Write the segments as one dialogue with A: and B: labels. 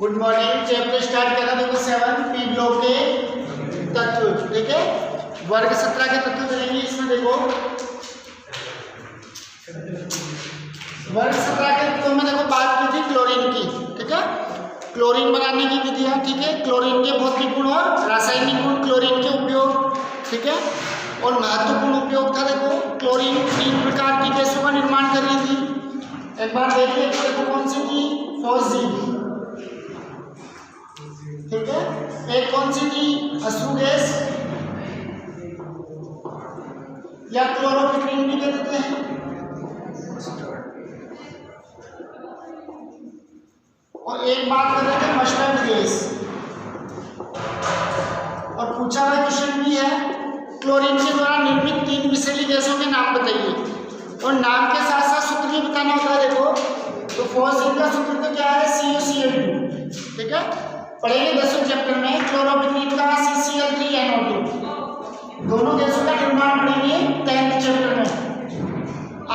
A: Good morning. Chapter start करा देखो 7 P block के तत्व, ठीक है। वर्ग 17 के तत्व मिलेंगे इसमें। देखो वर्ग 17 के तत्वों में देखो बात की थी क्लोरीन की, ठीक है। क्लोरीन बनाने की विधियां, ठीक है। क्लोरीन के भौतिक गुण और रासायनिक गुण, क्लोरीन के उपयोग, ठीक है। और महत्वपूर्ण उपयोग था देखो क्लोरीन 3 प्रकार की गैसों का निर्माण कर रही थी। एक बार देखिए तो देखो कौन सी थी, फॉस्फीन, ठीक है। एक कौन सी थी, अश्रु गैस या क्लोरोफिक्रीन भी कह देते हैं। और एक बात कर रहे थे मस्टर्ड गैस। और पूछा हुआ क्वेश्चन भी है क्लोरीन के द्वारा निर्मित 3 विषैली गैसों के नाम बताइए। और नाम के साथ साथ सूत्र भी बताना होता है। देखो तो फॉस्फीन का सूत्र तो क्या है, CuCl2, ठीक है। पढ़ेंगे 10वें चैप्टर में। क्लोरोफिक्रीन का CCl3NO2, दोनों गैसों का निर्माण पढ़ेंगे 10th चैप्टर में।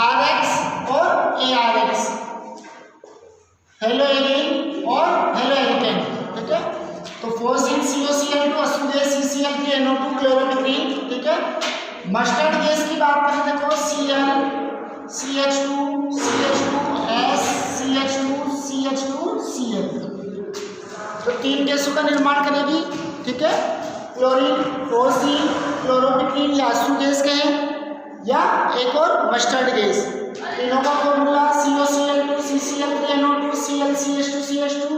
A: RX और ARX, हेलोएरिन और हेलोएल्केन, ठीक है। तो फॉस्फीन CuCl2, अश्रु गैस CCl3NO2, क्लोरोफिक्रीन, ठीक है। मस्टर्ड गैस की बात करें देखो Cl, CH2, CH2S, CH2, CH2, Cl, तो 3 गैसों का निर्माण करेगी, ठीक है। क्लोरीन, फॉस्फीन, क्लोरोफिक्रीन या अश्रु गैस कहें या एक और मस्टर्ड गैस। तीनों का formula CuCl2, CCl3NO2, Cl, CH2CH2,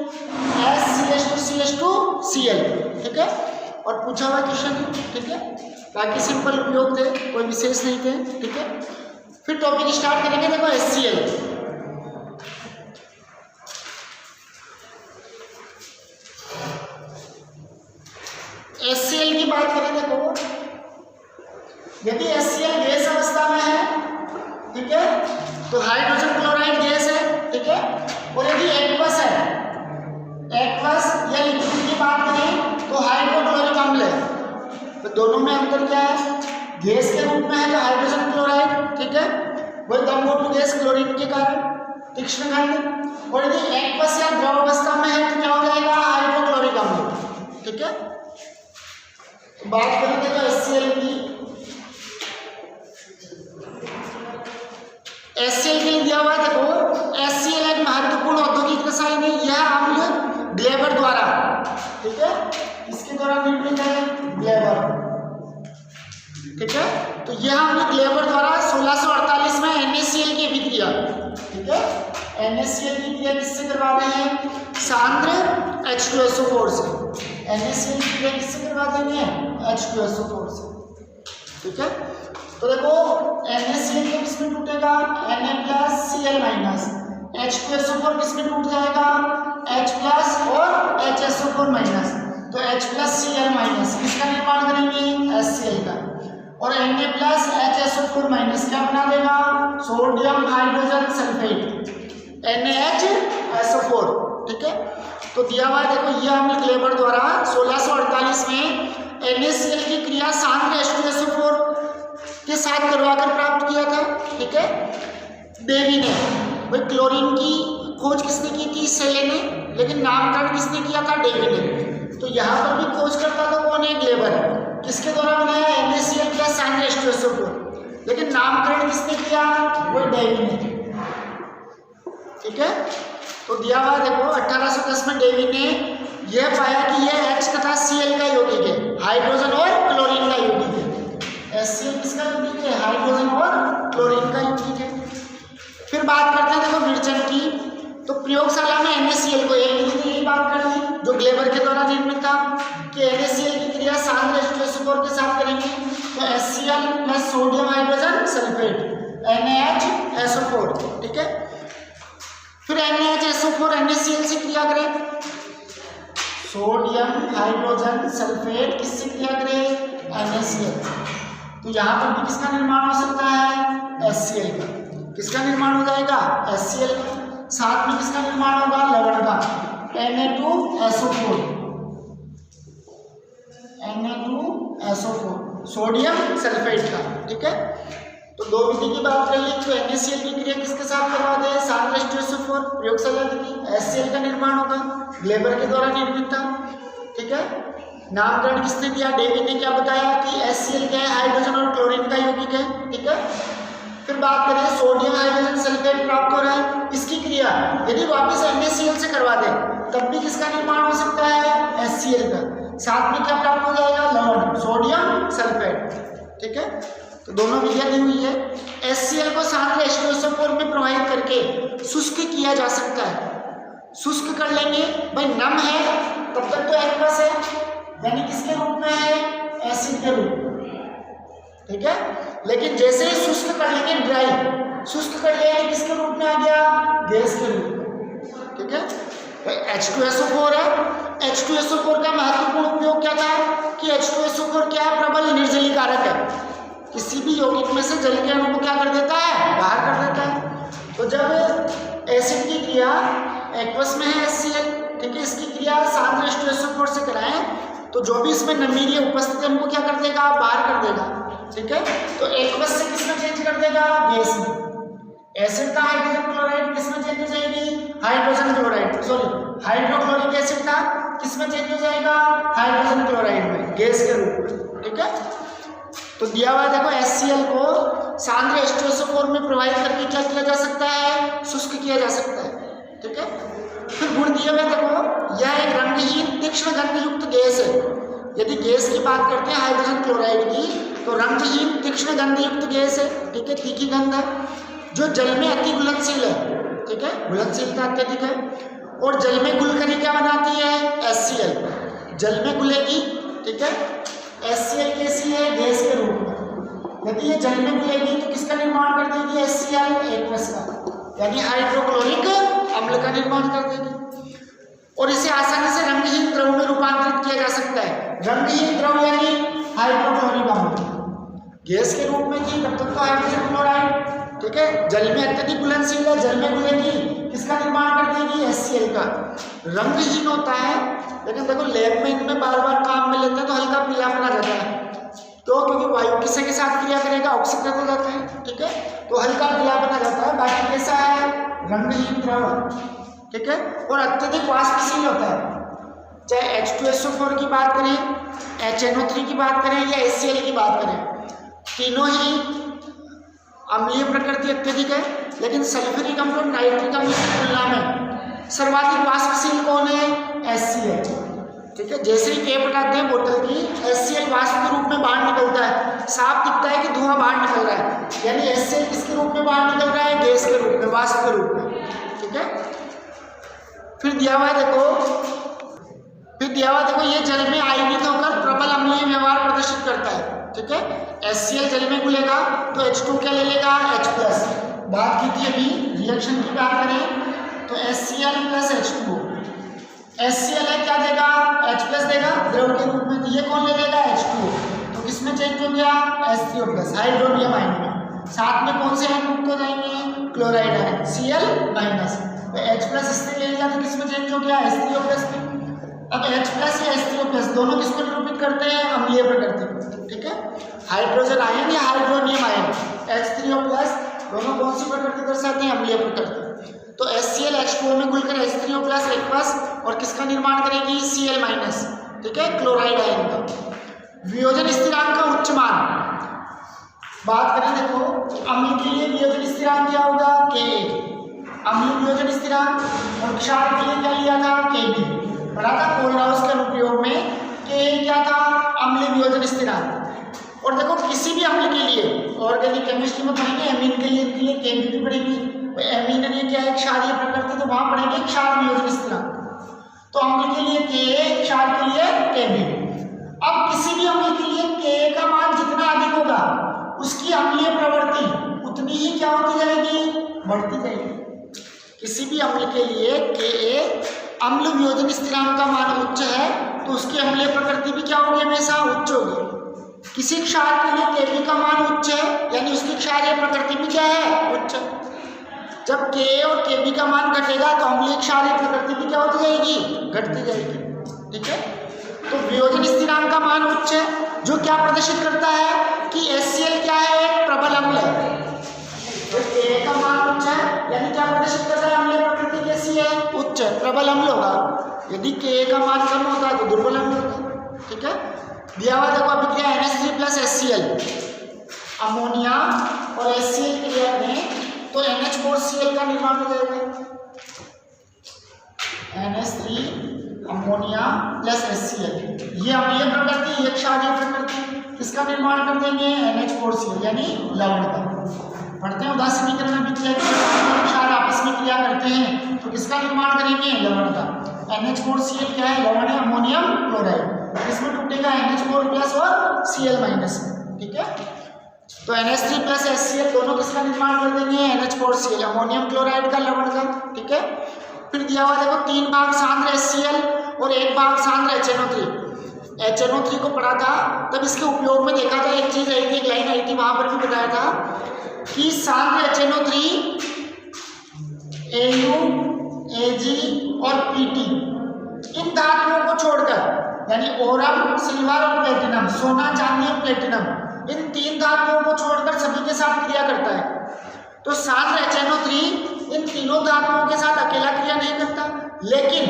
A: S, CH2CH2Cl, ठीक है। और पूछा हुआ क्वेश्चन, ठीक है। बाकी सिंपल उपयोग थे, कोई विशेष नहीं थे, ठीक है। फिर टॉपिक स्टार्ट करेंगे। देखो HCl, HCl की बात करें देखो, यदि HCl गैस अवस्था में है, ठीक है, तो हाइड्रोजन क्लोराइड गैस है, ठीक है। और यदि एक्वस है, एक्वस या लिक्विड की बात करें तो हाइड्रोक्लोरिक अम्ल है। तो दोनों में अंतर क्या है, गैस के रूप में है तो हाइड्रोजन क्लोराइड, ठीक है, वही दमघोटू गैस क्लोरीन के कारण तीक्ष्ण गंध। और यदि एक्वस या द्रव अवस्था में है तो क्या हो जाएगा, हाइड्रोक्लोरिक अम्ल, ठीक है। तो बात करें देखो HCl की, HCl के लिए दिया हुआ है देखो HCl एक महत्वपूर्ण औद्योगिक रसायन है। यह अम्ल ग्लेबर द्वारा, ठीक है, इसके द्वारा निर्मित है, ग्लेबर, ठीक है। तो यह अम्ल ग्लेबर द्वारा 1648 में NaCl की अभिक्रिया, ठीक है, NaCl की क्रिया किससे करवा रहे हैं, सांद्र H2SO4 से। NaCl की क्रिया किससे करवा देंगे, H2SO4 से, ठीक है। तो देखो NaCl किस में टूटेगा, Na+Cl-, H2SO4 किस में टूट जाएगा, H+ और HSO4-। तो H+Cl- किसका निर्माण करेंगे, HCl का। और Na+HSO4- क्या बना देगा, सोडियम हाइड्रोजन सल्फेट, NaHSO4, ठीक है। तो दिया हुआ है देखो यह अम्ल ग्लेबर द्वारा 1648 में NaCl की क्रिया सांद्र H2SO4 के साथ करवाकर प्राप्त किया था, ठीक है, डेवी ने। भाई क्लोरीन की खोज किसने की थी, सेले ने, लेकिन नामकरण किसने किया था, डेवी ने। तो यहाँ पर भी खोज करता था कौन है, ग्लेबर। किसके द्वारा बनाया, NaCl प्लस सांद्र H2SO4, लेकिन नामकरण किसने किया, वो डेवी ने, ठीक है। तो दिया हुआ देखो 1810 में डेवी ने यह पाया कि यह H तथा Cl का यौगिक है, हाइड्रोजन और क्लोरीन का यौगिक है। HCl किसका यौगिक है, हाइड्रोजन और क्लोरीन का यौगिक है। फिर बात करते हैं देखो विरचन की। तो प्रयोगशाला में NaCl को एक विधि ने यही बात कर दी जो ग्लेबर के द्वारा निर्मित था कि NaCl की क्रिया सांद्र H2SO4 के साथ करेंगे। तो HCl plus sodium hydrogen sulphate, NaHSO4, ठीक है। फिर NaHSO4 NaCl से क्रिया करें, सोडियम हाइड्रोजन सल्फेट किससे क्रिया करें, NaCl। तो यहाँ पर भी किसका निर्माण हो सकता है, HCl का। किसका निर्माण हो जाएगा, HCl का। साथ में किसका निर्माण होगा, लवण का, Na2SO4, Na2SO4, सोडियम सल्फेट का, ठीक है। तो दो विधि की बात कर ली, तो NaCl की क्रिया किसके साथ करवा दे, SN4 प्रयोगशाला विधि, HCl का निर्माण होगा, ग्लेबर के द्वारा निर्मित था। ठीक है, नामकरण किसने दिया, डेविड ने क्या बताया कि HCl क्या है, हाइड्रोजन और क्लोरीन का यौगिक है। ठीक है, फिर बात करें सोडियम हाइड्रोजन सल्फेट प्राप्त हो रहा है, इसकी क्रिया यदि वापस NaCl से करवा दे तब भी किसका निर्माण हो सकता है, HCl का, साथ में क्या प्राप्त हो जाएगा, लवण सोडियम सल्फेट। ठीक है, तो दोनों विधियां दी हुई है। HCl को सांद्र H2SO4 में प्रवाहित करके शुष्क किया जा सकता है। शुष्क कर लेंगे भाई, नम है तब तक तो एक्वस है, यानी किसके रूप में है, एसिड के रूप में। ठीक है, लेकिन जैसे ही शुष्क कर लेंगे ड्राई, शुष्क कर लेंगे किसके रूप में आ गया, गैस के रूप में। ठीक है, भाई H2SO4 है, H2SO4 का महत्वपूर्ण उपयोग क्या था कि H2SO4 क्या है, प्रबल निर्जलीकारक है, किसी भी यौगिक में से जल के अणु को क्या कर देता है, बाहर कर देता है। तो जब एसिड की क्रिया एक्वस में है HCl, ठीक है, इसकी क्रिया सांद्र H2SO4 से कराएं तो जो भी इसमें नमीरिय उपस्थित है उनको क्या कर देगा, बाहर कर देगा। ठीक है, तो एक्वस से किसमें चेंज कर देगा, गैस में। एसिड का हाइड्रोजन क्लोराइड किसमें चेंज हो जाएगी, hydrogen chloride, sorry hydrochloric acid था किसमें चेंज हो जाएगा, हाइड्रोजन क्लोराइड में, गैस के रूप में। ठीक है, तो दिया हुआ देखो HCl को सांद्र H2SO4 में प्रवाहित करके क्या किया जा सकता है, शुष्क किया जा सकता है। ठीक है, फिर गुण दिए हुए देखो, यह एक रंगहीन तीक्ष्ण गंध युक्त गैस है। यदि गैस की बात करते हैं हाइड्रोजन क्लोराइड की, तो रंगहीन तीक्ष्ण गंध युक्त गैस है। ठीक है, तीखी गंध है, जो जल में अति घुलनशील है। ठीक है, घुलनशीलता अत्यधिक है, और जल में घुलकर क्या बनाती है, HCl, जल में घुलेगी। ठीक है, HCl कैसी है, गैस के रूप में। यदि ये जल में घुलेगी तो किसका निर्माण कर देगी, HCl, एक्वस का, यानी हाइड्रोक्लोरिक अम्ल का निर्माण कर देगी। और इसे आसानी से रंगहीन द्रव में रूपांतरित किया जा सकता है। रंगहीन द्रव यानी हाइड्रोक्लोरिक अम्ल, गैस के रूप में थी तब तक तो हाइड्रोजन क्लोराइड। ठीक है, जल में अत्यधिक घुलनशील है, जल में घुलेगी, किसका निर्माण कर देगी, HCl का। रंगहीन होता है, लेकिन देखो लैब में इनमें बार बार काम में लेते हैं तो हल्का पीलापन आ जाता है, तो क्योंकि वायु किसी के साथ क्रिया करेगा, ऑक्सीकृत हो जाता है। ठीक है, तो हल्का पीलापन आ जाता है, बाकी कैसा है, रंगहीन द्रव। ठीक है, और अत्यधिक वाष्पशील होता है, चाहे H2SO4 की बात करें, HNO3 की बात करें या HCl की बात करें, तीनों ही अम्लीय प्रकृति अत्यधिक है। लेकिन सल्फ्यूरिक अम्ल और नाइट्रिक अम्ल की तुलना में सर्वाधिक वाष्पशील कौन है, HCl। ठीक है, जैसे ही कैप हटाते हैं बोतल की, HCl वाष्प के रूप में बाहर निकलता है, साफ दिखता है कि धुआं बाहर निकल रहा है, यानी HCl किसके रूप में बाहर निकल रहा है, गैस के रूप में, वाष्प के रूप में। ठीक है, फिर दिया हुआ देखो ये जल में आयनित होकर प्रबल अम्लीय व्यवहार प्रदर्शित करता है। ठीक है, HCl जल में घुलेगा तो H2 क्या ले लेगा, H+। बात की थी अभी रिएक्शन की बात करें तो HCl + H2O, HCl है क्या देगा, H+ देगा द्रव के रूप में, तो ये कौन ले लेगा, H2O, तो किसमें चेंज हो गया, H3O+, हाइड्रोनियम आयन में। साथ में कौन से आयन मुक्त हो जाएंगे, क्लोराइड आयन, Cl-, तो H+ इसने ले लिया तो किसमें चेंज हो गया, H3O+ में। अब H+ या H3O+ दोनों किसको निरूपित करते हैं, अम्लीय प्रकृति को। ठीक है, हाइड्रोजन आयन या हाइड्रोनियम आयन, H3O+ दोनों कौन सी प्रकृति दर्शाते हैं, अम्लीय प्रकृति। तो HCl H2O में घुलकर H3O+ एक्वस और किसका निर्माण करेगी, Cl-। ठीक है, क्लोराइड आयन का। वियोजन स्थिरांक का उच्च मान बात करें, देखो अम्ल के लिए वियोजन स्थिरांक क्या होगा, Ka, अम्ल वियोजन स्थिरांक, और क्षार के लिए क्या लिया था, Kb, पढ़ा था कोलराउस के अनुप्रयोग में, Ka क्या था, अम्ल वियोजन स्थिरांक। और देखो किसी भी अम्ल के लिए ऑर्गेनिक केमिस्ट्री में पढ़ेंगे, एमीन के लिए Kb भी पढ़ेंगे, एमीन ये क्या है, क्षारीय प्रकृति, तो वहां पढ़ेंगे क्षार वियोजन स्थिरांक। तो अम्ल के लिए Ka, क्षार के लिए Kb। अब किसी भी अम्ल के लिए Ka का मान जितना अधिक होगा उसकी अम्लीय प्रवृत्ति उतनी ही क्या होती जाएगी, बढ़ती जाएगी। किसी भी अम्ल के लिए Ka अम्ल वियोजन स्थिरांक का मान उच्च है तो उसकी अम्लीय प्रकृति भी क्या होगी, हमेशा उच्च होगी। किसी क्षार के लिए Kb का मान उच्च है, यानी उसकी क्षारीय प्रकृति भी क्या है, उच्च। जब Ka और Kb का मान घटेगा तो अम्लीय क्षारीय प्रकृति भी क्या होती जाएगी, घटती जाएगी। ठीक है, तो वियोजन स्थिरांक का मान उच्च है, जो क्या प्रदर्शित करता है, कि HCl क्या है, एक प्रबल अम्ल है, तो Ka का मान उच्च है, यानी क्या प्रदर्शित करता है, अम्लीय प्रकृति कैसी है, उच्च है, प्रबल अम्ल होगा। यदि Ka का मान कम होता है तो दुर्बल अम्ल होता। ठीक है, दिया हुआ देखो अभिक्रिया NH3 प्लस HCl, अमोनिया और HCl क्रिया में तो NH4Cl का निर्माण हो जाएगा, NH3 अमोनिया प्लस HCl, ये अम्लीय प्रकृति, ये क्षारीय प्रकृति, किसका निर्माण कर देंगे, NH4Cl यानी लवण का। पढ़ते हैं उदासीनीकरण अभिक्रिया के क्षार आपस में क्रिया करते हैं तो किसका निर्माण करेंगे, लवण का। NH4Cl क्या है, लवण है, अमोनियम क्लोराइड, इसमें टूटेगा NH4 प्लस और Cl माइनस। ठीक है, तो NH3 प्लस HCl दोनों किसका निर्माण कर देंगे, NH4Cl अमोनियम क्लोराइड का, लवण का। ठीक है, फिर दिया हुआ देखो 3 भाग सांद्र HCl और 1 भाग सांद्र HNO3। HNO3 को पढ़ा था तब इसके उपयोग में देखा था, एक चीज आई थी, एक लाइन आई थी, वहां पर भी बताया था कि सांद्र HNO3 Au, Ag और Pt इन धातुओं को छोड़कर, यानी ओरम, सिल्वर और प्लेटिनम, सोना, चांदी और प्लेटिनम, इन 3 धातुओं को छोड़कर सभी के साथ क्रिया करता है। तो सांद्र HNO3 इन तीनों धातुओं के साथ अकेला क्रिया नहीं करता, लेकिन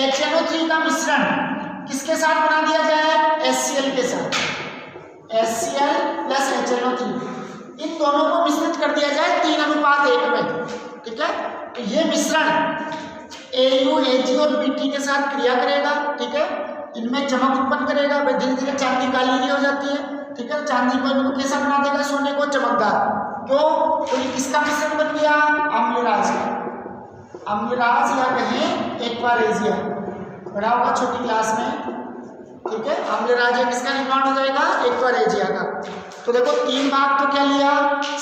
A: HNO3 का मिश्रण किसके साथ बना दिया जाए, HCl के साथ, HCl प्लस HNO3, इन दोनों को मिश्रित कर दिया जाए 3:1 में। ठीक है, तो ये मिश्रण Au, Ag और Pt के साथ क्रिया करेगा। ठीक है, इनमें चमक उत्पन्न करेगा, धीरे धीरे चांदी काली हो जाती है। ठीक है, चांदी को इनको कैसा बना देगा, सोने को चमकदार। क्यों, तो ये किसका मिश्रण बन गया, अम्लराज का, अम्लराज या कहें एक्वारेजिया, पढ़ा होगा छोटी क्लास में। ठीक है, अम्लराज किसका निर्माण हो जाएगा, एक्वारेजिया का। तो देखो 3 भाग तो क्या लिया,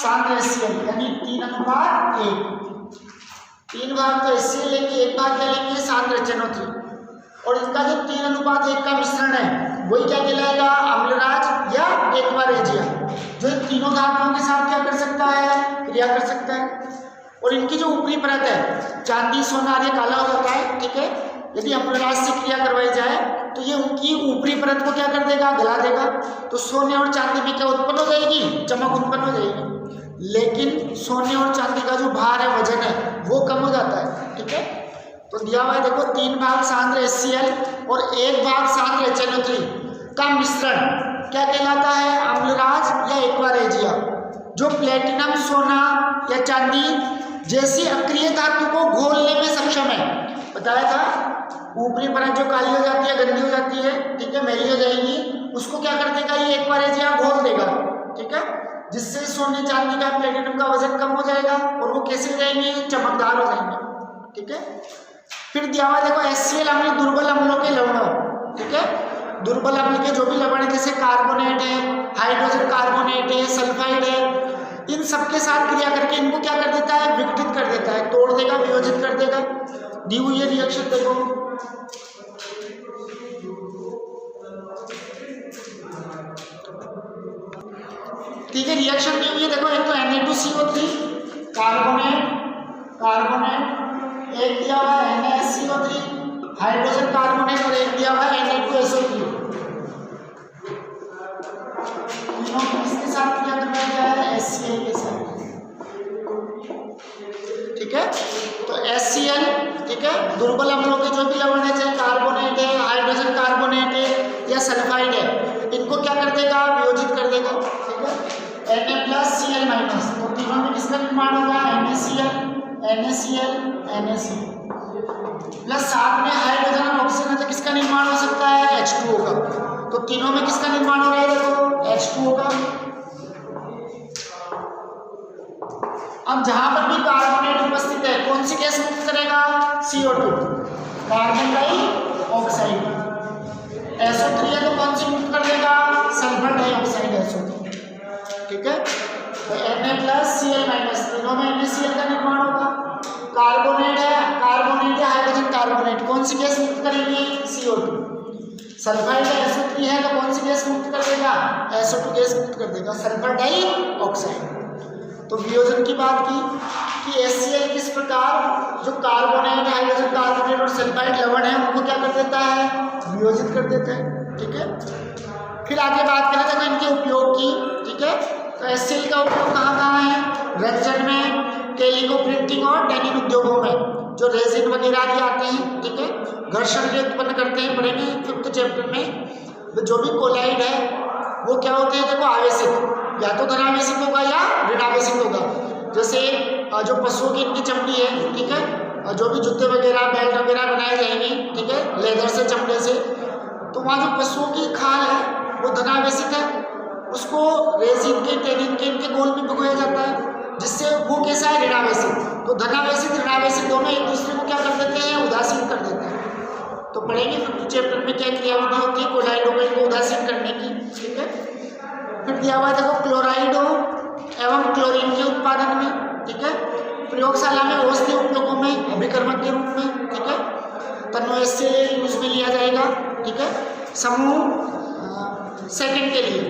A: सांद्र HCl यानी 3:1, 3 भाग तो HCl लेंगे, 1 भाग क्या लेंगे, सांद्र HNO3, और इनका जो 3:1 का मिश्रण है वही क्या कहलाएगा, अम्लराज या एक्वारेजिया, जो इन तीनों धातुओं के साथ क्या कर सकता है, क्रिया कर सकता है। और इनकी जो ऊपरी परत है, चांदी, सोना आदि काला हो जाता है। ठीक है, यदि अम्लराज से क्रिया करवाई जाए तो ये उनकी ऊपरी परत को क्या कर देगा, गला देगा, तो सोने और चांदी में क्या उत्पन्न हो जाएगी, चमक उत्पन्न हो जाएगी। लेकिन सोने और चांदी का जो भार है, वजन है, वो कम हो जाता है। ठीक है, तो दिया हुआ है देखो 3 भाग सांद्र HCl और 1 भाग सांद्र HNO3 का मिश्रण क्या कहलाता है, अम्लराज या एक्वारेजिया, जो प्लेटिनम, सोना या चांदी जैसी अक्रिय धातु को घोलने में सक्षम है। बताया था, ऊपरी परत जो काली हो जाती है, गंदी हो जाती है, ठीक है, मैली हो जाएगी, उसको क्या कर देगा, ये एक्वारेजिया घोल देगा। ठीक है, जिससे सोने, चांदी का, प्लेटिनम का वजन कम हो जाएगा और वो कैसे हो जाएंगे, चमकदार हो जाएंगे। ठीक है, फिर दिया हुआ देखो HCl अम्ल दुर्बल अम्लों के लवण। ठीक है, दुर्बल अम्ल के जो भी लवण है, जैसे कार्बोनेट है, हाइड्रोजन कार्बोनेट है, सल्फाइड है, इन सबके साथ क्रिया करके इनको क्या कर देता है, विघटित कर देता है, तोड़ देगा, वियोजित कर देगा। दी हुई है रिएक्शन देखो, ठीक है, रिएक्शन दी हुई है देखो, एक तो Na2CO3 कार्बोनेट, एक दिया हुआ है NaSCO3 हाइड्रोजन कार्बोनेट, और एक दिया हुआ है Na2SO3। किसके साथ क्रिया करवाया गया है, HCl के साथ। ठीक है, तो HCl, ठीक है, दुर्बल अम्लों के जो भी लवण है, चाहे कार्बोनेट है, हाइड्रोजन कार्बोनेट है या सल्फाइड है, इनको क्या कर देगा, वियोजित कर देगा। ठीक है, Na+Cl-, तो तीनों में किसका निर्माण होगा, NaCl प्लस साथ में हाइड्रोजन और ऑक्सीजन है, तो किसका निर्माण हो सकता है, H2O का। तो तीनों में किसका निर्माण हो रहा है, देखो H2O का। अब जहां पर भी कार्बोनेट उपस्थित है, कौन सी गैस मुक्त करेगा, CO2, कार्बन डाइऑक्साइड। SO3 है तो कौन सी मुक्त कर देगा, सल्फर डाइऑक्साइड SO3। ठीक है, तो Na+Cl-, तीनों में NaCl का निर्माण होगा। कार्बोनेट है, हाइड्रोजन कार्बोनेट, कौन सी गैस मुक्त करेंगे, CO2। सल्फाइड SO3 है तो कौन सी गैस मुक्त कर देगा, SO2 गैस मुक्त कर देगा, सल्फर डाइऑक्साइड। तो वियोजन की बात की कि HCl किस प्रकार जो कार्बोनेट, हाइड्रोजन कार्बोनेट और सल्फाइड लवण है उनको क्या कर देता है, वियोजित कर देता है। ठीक है, फिर आगे बात करें देखो इनके उपयोग की, ठीक है। तो HCl का उपयोग कहाँ कहाँ है? रंजन में, कैलिको प्रिंटिंग और डेनिम उद्योगों में, जो रेजिन वगैरह भी आते हैं, ठीक है, घर्षण भी उत्पन्न करते हैं, पढ़ेंगे 5th चैप्टर में। तो जो भी कोलाइड है वो क्या होते हैं देखो आवेशित, या तो धनावेशित होगा या ऋणावेशित होगा। जैसे जो पशुओं की इनकी चमड़ी है, ठीक है, जो भी जूते वगैरह बेल्ट वगैरह बनाए जाएंगे, ठीक है, लेदर से, चमड़े से, तो वहाँ जो पशुओं की खाल है वो धनावेशित है, उसको रेजिन के, टेनिन के, इनके घोल में भिगोया जाता है, जिससे वो कैसा है? ऋणावेशित। तो धनावेशित ऋणावेशित दोनों एक दूसरे को क्या कर देते हैं? उदासीन कर देते हैं। तो पढ़ेंगे 5th चैप्टर में क्या क्रियाविधि होती है कोलाइडों को उदासीन करने की, ठीक है। फिर दिया हुआ देखो क्लोराइडों एवं क्लोरीन के उत्पादन में, ठीक है, प्रयोगशाला में औषधीय उपयोगों में अभिकर्मक के रूप में, ठीक है, तन्नो HCl यूज में लिया जाएगा, ठीक है। समूह सेकंड के लिए,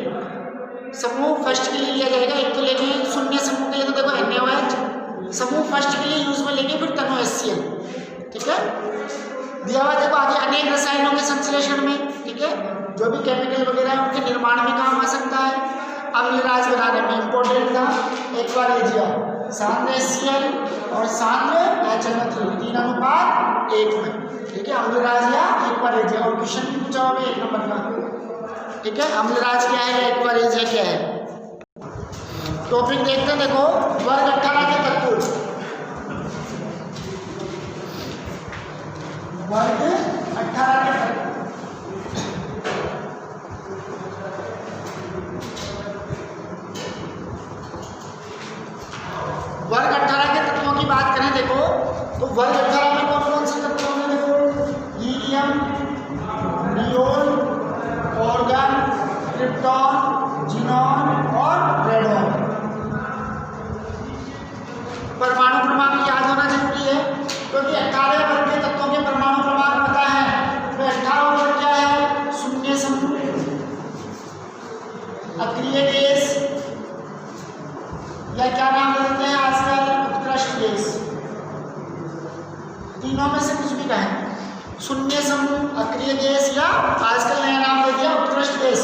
A: समूह फर्स्ट के लिए लिया जाएगा, एक तो लेंगे शून्य समूह के लिए, तो देखो NaOH, समूह फर्स्ट के लिए यूज में लेंगे फिर तन्नो HCl, ठीक है। दिया हुआ देखो आगे अनेक रसायनों के संश्लेषण में, ठीक है, जो भी केमिकल वगैरह है उनके निर्माण में काम आ सकता है। अम्लराज बनाने में इंपॉर्टेंट था एक्वारेजिया, सांद्र HCl और सांद्र HNO3 3:1 में, ठीक है, अम्लराज या एक्वारेजिया। और क्वेश्चन भी पूछा होगा 1 नंबर का, ठीक है, अम्लराज क्या है या एक्वारेजिया क्या है। टॉपिक देखते हैं देखो वर्ग 18 के तत्व, वर्ग 18 के तत्व, वर्ग 18 के तत्वों की बात करें देखो, तो वर्ग 18 में कौन कौन से तत्व होंगे देखो, helium, neon, organ, krypton, xenon और रेडॉन। परमाणु क्रमांक याद होना जरूरी है, क्योंकि 18 वर्ग के तत्वों के परमाणु क्रमांक पता है। तो 18 वर्ग क्या है? शून्य समूह, अक्रिय गैस, या क्या नाम देते हैं आजकल उत्कृष्ट गैस, तीनों में से कुछ भी कहें, शून्य समूह, अक्रिय गैस या आजकल नया नाम दे दिया उत्कृष्ट गैस,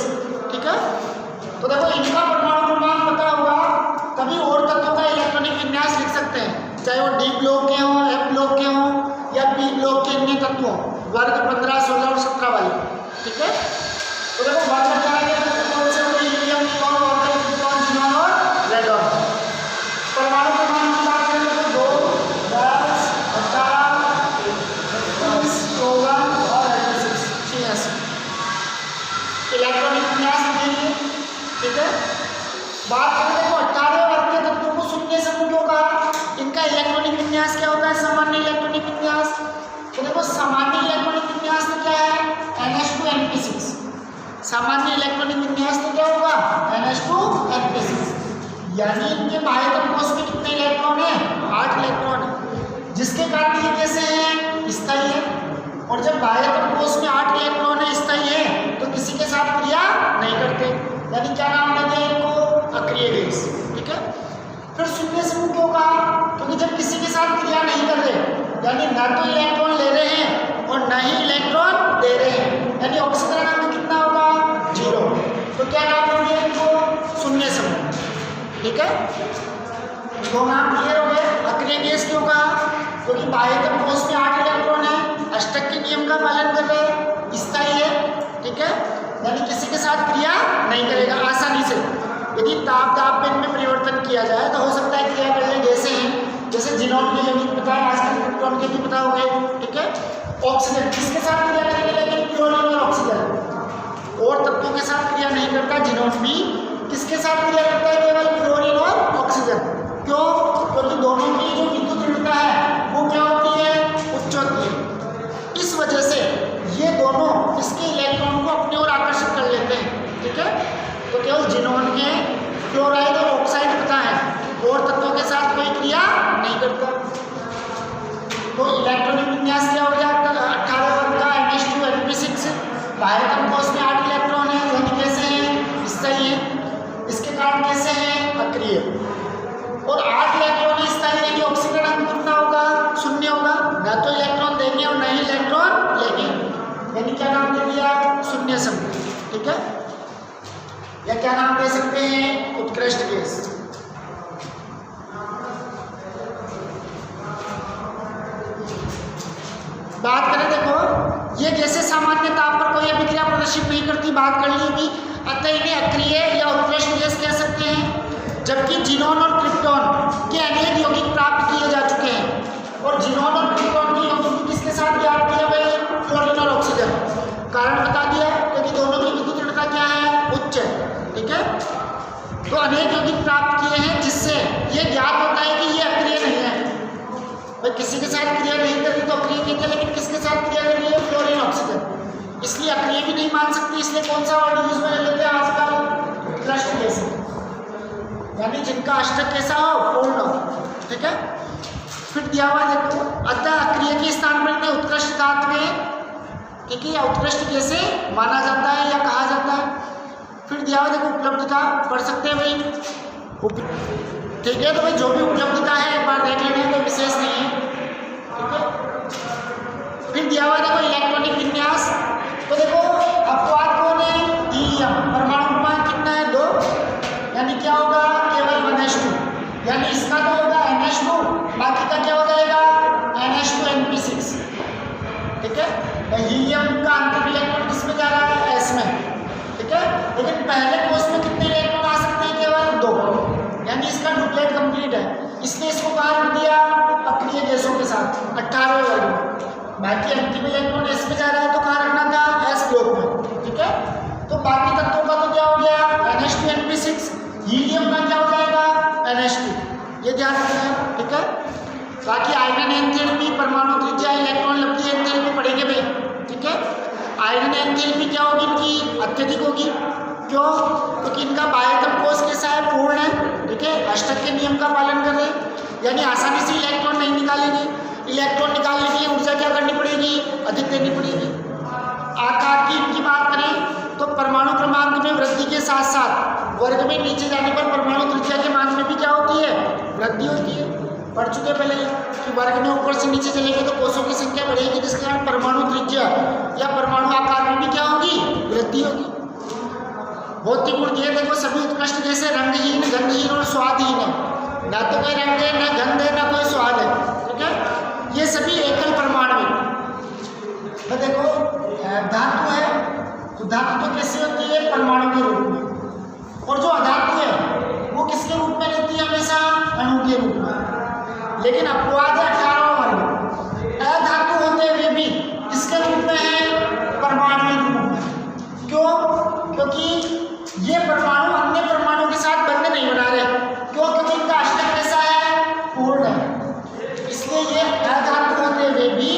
A: ठीक है। तो देखो इनका परमाणु क्रमांक पता होगा तभी और तत्वों का इलेक्ट्रॉनिक विन्यास लिख सकते हैं, चाहे वो D ब्लॉक के हों, F ब्लॉक के हों या P ब्लॉक के अन्य तत्वों, वर्ग 15, 16 और 17 वाले, ठीक है। तो देखो वर्ग 18 के तत्व कौन से होंगे? Helium, neon, organ, krypton, xenon और रेडॉन। परमाणु क्रमांक की बात करें तो 2, 10, 18, 24, 54 और 86। इलेक्ट्रॉनिक विन्यास देंगे, ठीक है। बात करें देखो 18 वर्ग के तत्वों को शून्य समूह क्यों कहा? इनका इलेक्ट्रॉनिक विन्यास क्या होता है? सामान्य इलेक्ट्रॉनिक विन्यास। तो देखो सामान्य इलेक्ट्रॉनिक विन्यास तो क्या है? NH2NP6। सामान्य इलेक्ट्रॉनिक विन्यास तो क्या होगा? NH2NP6। यानी इनके बाह्यतम कोश में कितने इलेक्ट्रॉन है? 8 इलेक्ट्रॉन है, जिसके कारण ये कैसे हैं? स्थायी है। और जब बाह्यतम कोश में 8 इलेक्ट्रॉन है, स्थायी है, तो किसी के साथ क्रिया नहीं करते, यानी क्या नाम दे दिया इनको? अक्रिय गैस, ठीक है। फिर शून्य समूह क्यों कहा? क्योंकि जब किसी के साथ क्रिया नहीं कर रहे, यानी ना तो इलेक्ट्रॉन ले रहे हैं और ना ही इलेक्ट्रॉन दे रहे हैं, यानी ऑक्सीजन अंक कितना होगा? 0। तो क्या नाम देंगे इनको? शून्य समूह, ठीक है। दो नाम क्लियर हो गए। अक्रिय गैस क्यों कहा? क्योंकि बाह्यतम कोश में 8 इलेक्ट्रॉन है, अष्टक के नियम का पालन कर रहे हैं, स्थायी है, ठीक है, यानी किसी के साथ क्रिया नहीं करेगा आसानी से। यदि ताप दाब में इनमें परिवर्तन किया जाए तो हो सकता है क्रिया करने जैसे हैं, जैसे जीनॉन के यौगिक पता है, आजकल क्रिप्टॉन के भी पता हो गए, ठीक है। ऑक्सीजन किसके साथ क्रिया करेंगे? लेकिन क्लोरीन और ऑक्सीजन, और तत्वों के साथ क्रिया नहीं करता। जीनॉन भी किसके साथ क्रिया करता है? केवल क्लोरीन और ऑक्सीजन। क्यों? क्योंकि दोनों की जो विद्युत ऋणता है वो क्या होती है? उच्च होती है। इस वजह से ये दोनों इसके इलेक्ट्रॉन को अपनी ओर आकर्षित कर लेते हैं, ठीक है। तो केवल जीनॉन के क्लोराइड और ऑक्साइड पता है, और तत्वों के साथ कोई क्रिया नहीं करता। तो इलेक्ट्रॉनिक विन्यास क्या हो गया? 18 वर्ग का NH2NP6, बाह्यतम कोश में 8 इलेक्ट्रॉन है, यानी कैसे हैं? स्थायी है, इसके कारण कैसे हैं? अक्रिय। और 8 इलेक्ट्रॉन स्थायी रहेंगे, ऑक्सीजन अंक कितना होगा? 0 होगा, ना तो इलेक्ट्रॉन देंगे और ना ही इलेक्ट्रॉन लेंगे, यानी क्या नाम दे दिया? शून्य समूह, ठीक है। या क्या नाम दे सकते हैं, उत्कृष्ट गैस। बात करें, देखो ये गैसें सामान्य ताप पर कोई अभिक्रिया प्रदर्शित नहीं करती, बात कर ली अभी, अतः इन्हें अक्रिय या उत्कृष्ट गैस कह सकते हैं। जबकि जिनोन और क्रिप्टॉन के अनेक यौगिक प्राप्त किए जा चुके हैं, और जिनोन और क्रिप्टॉन की यौगिक किसके साथ ज्ञात किया भाई, फ्लोरीन और ऑक्सीजन। कारण बता दिया, क्योंकि दोनों की विद्युत दृढ़ता क्या है, उच्च है, ठीक है। तो अनेक यौगिक प्राप्त किए हैं जिससे ये ज्ञात होता है कि ये अक्रिय नहीं है। भाई किसी के साथ क्रिया नहीं करी तो अक्रिय कहते हैं, लेकिन किसके साथ क्रिया कर रही है, फ्लोरीन ऑक्सीजन, इसलिए अक्रिय भी नहीं मान सकती। इसलिए कौन सा वर्ड यूज में लेते हैं आजकल, उत्कृष्ट गैस, यानी जिनका अष्टक कैसा हो, पूर्ण हो, ठीक है। फिर दिया हुआ देखो, अतः अक्रिय के स्थान पर इन्हें उत्कृष्ट धातु ठीक है या उत्कृष्ट गैसे माना जाता है या कहा जाता है। फिर दिया हुआ देखो उपलब्धता, पढ़ सकते हैं भाई, ठीक है। तो भाई जो भी उपलब्धता है एक बार देख लेंगे, कोई विशेष नहीं है, ठीक है। फिर दिया हुआ देखो इलेक्ट्रॉनिक विन्यास, तो देखो अपवाद कौन है, हीलियम, परमाणु क्रमांक कितना है, 2, यानी क्या होगा, केवल 1s2, यानी इसका तो होगा NH2, बाकी का क्या हो जाएगा, NH2NP6, ठीक है। हीलियम का अंतिम इलेक्ट्रॉन किसमें जा रहा है, S में, ठीक है। लेकिन पहले कोष में कितने इलेक्ट्रॉन आ सकते हैं, केवल 2, यानी इसका डुप्लेट कंप्लीट है, इसलिए इसको कहा रख दिया अक्रिय गैसों के साथ 18वें वर्ग में। बाकी अंतिम इलेक्ट्रॉन S में जा रहा है तो कहाँ रखना था, S ब्लॉक में, ठीक है। तो बाकी तत्वों का तो क्या हो गया, NH2NP6, हीलियम का क्या हो जाएगा, NH2, ये ध्यान रखना है, ठीक है। बाकी आयरन एंथैल्पी, परमाणु त्रिज्या, इलेक्ट्रॉन लब्धि एंथैल्पी पढ़ेंगे भाई, ठीक है। आयरन एंथैल्पी क्या होगी, इनकी अत्यधिक होगी, क्यों, क्योंकि इनका बाह्यतम कोष कैसा है, पूर्ण है, ठीक है, अष्टक के नियम का पालन कर रहे हैं, यानी आसानी से इलेक्ट्रॉन नहीं निकालेंगे। इलेक्ट्रॉन निकालने के लिए ऊर्जा क्या करनी पड़ेगी, अधिक देनी पड़ेगी। आकार की इनकी बात करें तो परमाणु क्रमांक में वृद्धि के साथ साथ वर्ग में नीचे जाने पर परमाणु त्रिज्या के मान में भी क्या होती है, वृद्धि होती है। पढ़ चुके पहले कि वर्ग में ऊपर से नीचे चलेंगे तो कोषों की संख्या बढ़ेगी, जिसके कारण परमाणु त्रिज्या या परमाणु आकार में भी क्या होगी, वृद्धि होगी। भौतिक गुण ये देखो, सभी उत्कृष्ट जैसे रंगहीन, गंधहीन और स्वादहीन है, ना तो कोई रंग है, ना गंध है, ना कोई स्वाद है, ठीक है। ये सभी एकल परमाणु है। तो देखो धातु है, तो धातु तो कैसे होती है, परमाणु के रूप में, और जो अधातु है वो किसके रूप में रहती है, हमेशा अणु के रूप में। लेकिन अपवाद है 18वां वर्ग, अधातु होते हुए भी इसके रूप में है, परमाणु के रूप में। क्यों, क्योंकि ये परमाणु अन्य परमाणु के साथ बंध नहीं बना रहे, क्यों, क्योंकि इनका अष्टक कैसा है, पूर्ण है, इसलिए ये अधातु होते हुए भी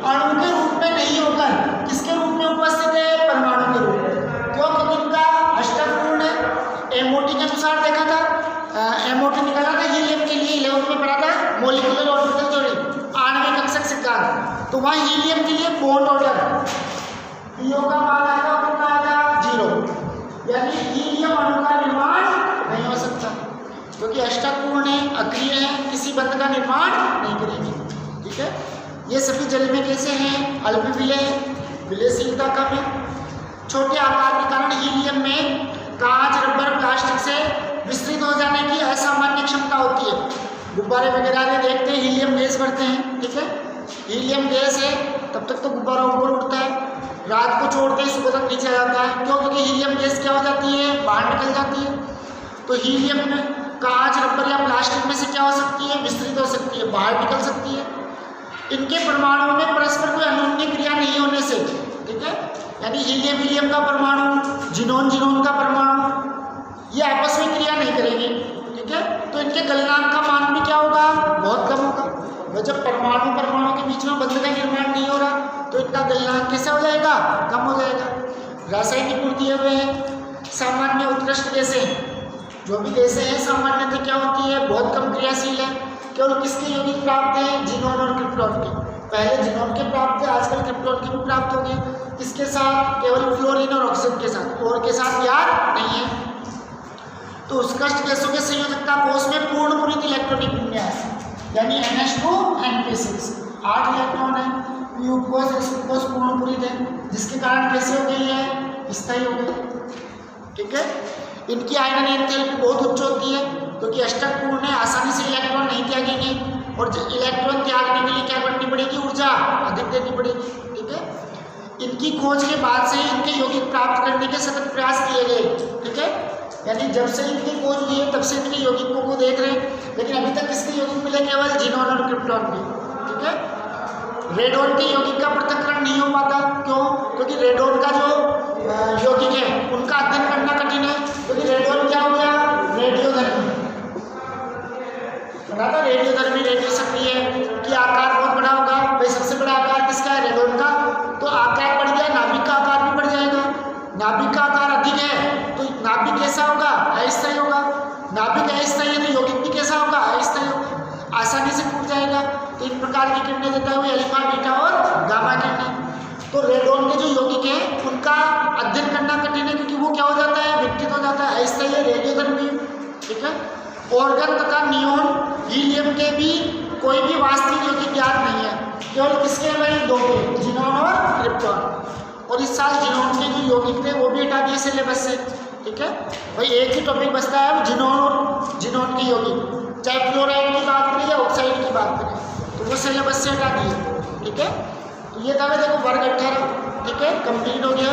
A: अणु के रूप में नहीं होकर किसके रूप में उपस्थित है, परमाणु के रूप में। क्यों, क्योंकि इनका अष्टक पूर्ण है। एमओटी के अनुसार देखा था, एमओटी निकाला था हीलियम के लिए, 11th में पढ़ा था मॉलिक्यूलर ऑर्बिटल थ्योरी, आणविक कक्षक सिद्धांत, तो वहाँ हीलियम के लिए बॉन्ड ऑर्डर पीओ का मान आएगा, कितना आएगा, 0, यानी हीलियम अणु का निर्माण नहीं हो सकता, क्योंकि अष्टक पूर्ण है, अक्रिय है, किसी बंध का निर्माण नहीं करेगी, ठीक है। ये सभी जल में कैसे हैं, अल्प विलय, विलयशीलता कम है। छोटे आकार के कारण हीलियम में कांच, रबर, प्लास्टिक से विस्तृत हो जाने की असामान्य क्षमता होती है। गुब्बारे वगैरह में देखते हैं हीलियम गैस भरते हैं, ठीक है, हीलियम गैस है तब तक तो गुब्बारा ऊपर उठता है, रात को छोड़ते हैं सुबह तक नीचे आ जाता है, क्यों, क्योंकि हीलियम गैस क्या हो जाती है, बाहर निकल जाती है। तो हीलियम में कांच, रबर या प्लास्टिक में से क्या हो सकती है, विस्तृत हो सकती है, बाहर निकल सकती है। इनके परमाणुओं में परस्पर कोई अन्योन्य क्रिया नहीं होने से, ठीक है, यानी हीलियम हीलियम का परमाणु, जिनोन जिनोन का परमाणु, ये आपस में क्रिया नहीं करेंगे, ठीक है। तो इनके गलनांक का मान भी क्या होगा, बहुत कम होगा। और जब परमाणु परमाणु के बीच में बंध का निर्माण नहीं हो रहा तो इनका गलनांक कैसे हो जाएगा, कम हो जाएगा। रासायनिक गुण दिए हुए हैं, सामान्य उत्कृष्ट गैसें, जो भी गैसें हैं सामान्यतः क्या होती है, बहुत कम क्रियाशील है। केवल किसके यौगिक प्राप्त है, जिनोन और क्रिप्टॉन के। पहले जिनोन के प्राप्त थे, आजकल क्रिप्टॉन के भी प्राप्त हो गए। किसके साथ, केवल फ्लोरीन और ऑक्सीजन के साथ, और के साथ यार नहीं है। तो उत्कृष्ट गैसों के संयोजकता कोष में पूर्ण पूरित इलेक्ट्रॉनिक विन्यास, यानी NH2NP6, 8 इलेक्ट्रॉन है, पी उपकोष, एस उपकोष पूर्ण पूरित है, जिसके कारण कैसे हो गई है, स्थायी हो गई। ठीक है। इनकी आयरन एंथैल्पी बहुत उच्च होती है क्योंकि अष्टक पूर्ण है, आसानी से इलेक्ट्रॉन नहीं त्यागेंगे और इलेक्ट्रॉन त्यागने के लिए क्या करनी पड़ेगी, ऊर्जा अधिक देनी पड़ेगी, ठीक है। इनकी खोज के बाद से इनके यौगिक प्राप्त करने के सतत प्रयास किए गए, ठीक है। यानी जब से इनकी खोज हुई है तब से इनके यौगिकों को देख रहे हैं, लेकिन अभी तक किसके यौगिक मिले, केवल जिनोन और क्रिप्टॉन के, ठीक है। रेडोन के यौगिक का पृथक्करण नहीं हो पाता, क्यों? क्योंकि रेडोन का जो यौगिक है उनका अध्ययन करना कठिन है, क्योंकि रेडोन क्या हो गया, रेडियोधर्मी, पता था रेडियोधर्मी, रेडियो सक्रिय कि आकार बहुत बड़ा होगा, भाई सबसे बड़ा आकार किसका है, रेडोन का, तो आकार बढ़ गया, नाभिक का आकार भी बढ़ जाएगा, नाभिक का आकार अधिक है तो नाभिक कैसा होगा, अस्थायी होगा, नाभिक अस्थायी है तो यौगिक भी कैसा होगा, अस्थायी होगा, आसानी से टूट जाएगा। तो इन प्रकार की किरणें देता है अल्फा, बीटा और गामा किरणें। तो रेडोन के जो यौगिक हैं उनका अध्ययन करना कठिन है क्योंकि वो क्या हो जाता है, विकृत हो जाता है, अस्थायी है, रेडियोधर्मी, ठीक है। ऑर्गन तथा नियोन हीलियम के भी कोई भी वास्तविक यौगिक ज्ञात नहीं है, केवल किसके भाई, दो के, जिनोन और क्रिप्टॉन। और इस साल जिनोन के जो यौगिक थे वो भी हटा दिए सिलेबस से, ठीक है भाई। एक ही टॉपिक बचता है जिनोन और जिनोन के यौगिक, चाहे फ्लोराइड की बात करें या ऑक्साइड की बात करें, तो वो सिलेबस से हटा दिए, ठीक है। तो ये था देखो वर्ग 18, ठीक है, कंप्लीट हो गया।